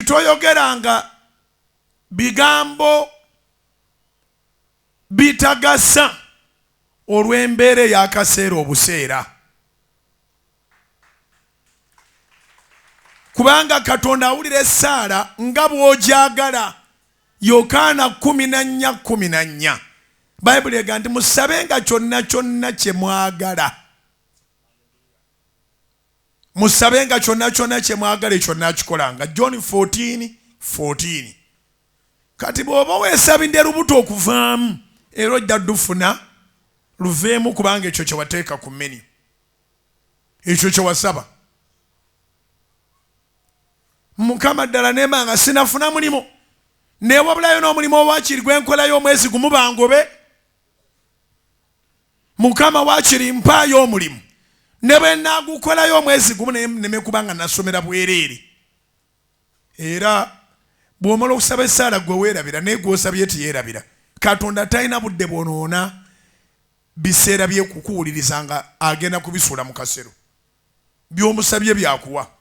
toyogeranga bigambo bitagasa olw'embeera y'akaseera obuseera. Kubanga Katonda awulira essaala nga bw'ojagala. Yokaana 14:14. Bayibuli egamba nti musabenga kyonna kyonna kye mwagala. Musabenga kyonna kyonna kye mwagala ekyo nnakikolanga. John 14:14. Kati bw'oba weesabidde lubuto okuvaamu era ojja ddufuna luveemu kubanga ekyo kye wateeka ku menu. Ekyo kye wasaba. Mukama ddala nemanga sinafuna mulimu. Newabulayo n'omulimu owakiri gwe nkolayo omwezi gumu bangobe. Mukama wakiri mpaayo omulimu. Ne bwe naagukolayo omwezi gumu neme kubanga nasomera bwereere. Era bw'omala okusaba essaala gwe weerabira naye gw'osabye tiyeerabira. Katonda talina budde bwonoona biseera byekukuwuliriza nga agenda kubisuula mu kasero. By'omusabye byakuwa.